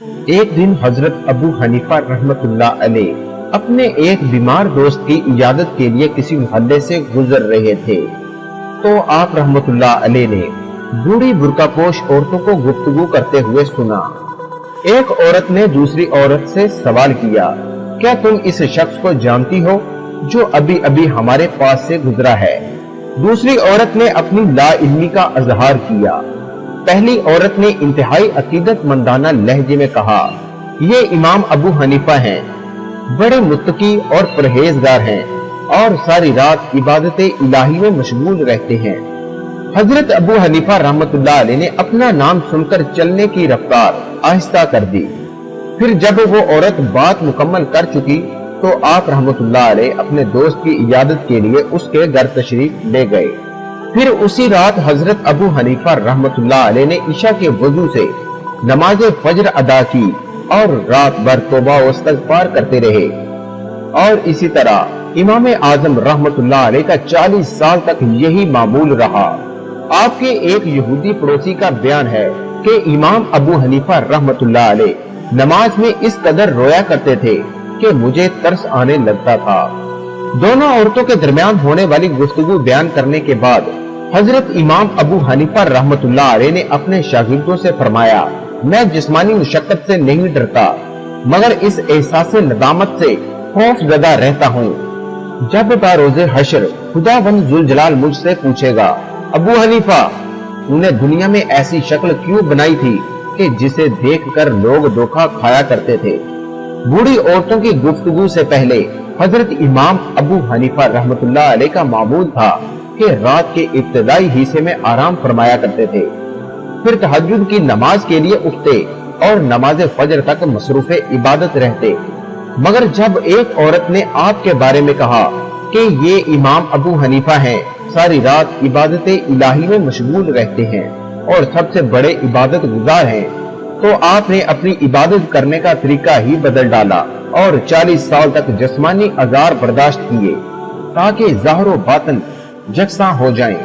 ایک دن حضرت ابو حنیفہ رحمت اللہ علیہ اپنے ایک بیمار دوست کی عیادت کے لیے کسی محلے سے گزر رہے تھے تو آپ رحمت اللہ علیہ نے بوڑھی برقع پوش عورتوں کو گفتگو کرتے ہوئے سنا۔ ایک عورت نے دوسری عورت سے سوال کیا، کیا تم اس شخص کو جانتی ہو جو ابھی ابھی ہمارے پاس سے گزرا ہے؟ دوسری عورت نے اپنی لا علمی کا اظہار کیا۔ پہلی عورت نے انتہائی عقیدت مندانہ لہجے میں کہا، یہ امام ابو حنیفہ ہیں، بڑے متقی اور پرہیزگار ہیں اور ساری رات عبادت الہی میں مشغول رہتے ہیں۔ حضرت ابو حنیفہ رحمت اللہ علیہ نے اپنا نام سن کر چلنے کی رفتار آہستہ کر دی۔ پھر جب وہ عورت بات مکمل کر چکی تو آپ رحمت اللہ علیہ اپنے دوست کی عیادت کے لیے اس کے گھر تشریف لے گئے۔ پھر اسی رات حضرت ابو حنیفہ رحمت اللہ علیہ نے عشاء کے وضو سے نماز فجر ادا کی اور رات بھر توبہ و استغفار کرتے رہے۔ اور اسی طرح امام اعظم رحمت اللہ علیہ کا 40 سال تک یہی معمول رہا۔ آپ کے ایک یہودی پڑوسی کا بیان ہے کہ امام ابو حنیفہ رحمت اللہ علیہ نماز میں اس قدر رویا کرتے تھے کہ مجھے ترس آنے لگتا تھا۔ دونوں عورتوں کے درمیان ہونے والی گفتگو بیان کرنے کے بعد حضرت امام ابو حنیفہ رحمت اللہ علیہ نے اپنے شاگردوں سے فرمایا، میں جسمانی مشقت سے نہیں ڈرتا مگر اس احساس ندامت سے خوف زدہ رہتا ہوں جب بروز حشر خداوند ذوالجلال مجھ سے پوچھے گا، ابو حنیفہ تو نے دنیا میں ایسی شکل کیوں بنائی تھی کہ جسے دیکھ کر لوگ دھوکا کھایا کرتے تھے؟ بوڑھی عورتوں کی گفتگو سے پہلے حضرت امام ابو حنیفہ رحمت اللہ علیہ کا معمول تھا کہ رات کے ابتدائی حصے میں آرام فرمایا کرتے تھے، پھر تہجد کی نماز کے لیے اٹھتے اور نماز فجر تک مصروف عبادت رہتے۔ مگر جب ایک عورت نے آپ کے بارے میں کہا کہ یہ امام ابو حنیفہ ہیں، ساری رات عبادت الہی میں مشغول رہتے ہیں اور سب سے بڑے عبادت گزار ہیں، تو آپ نے اپنی عبادت کرنے کا طریقہ ہی بدل ڈالا اور 40 سال تک جسمانی آزار برداشت کیے تاکہ ظاہر و باطن یکساں ہو جائیں۔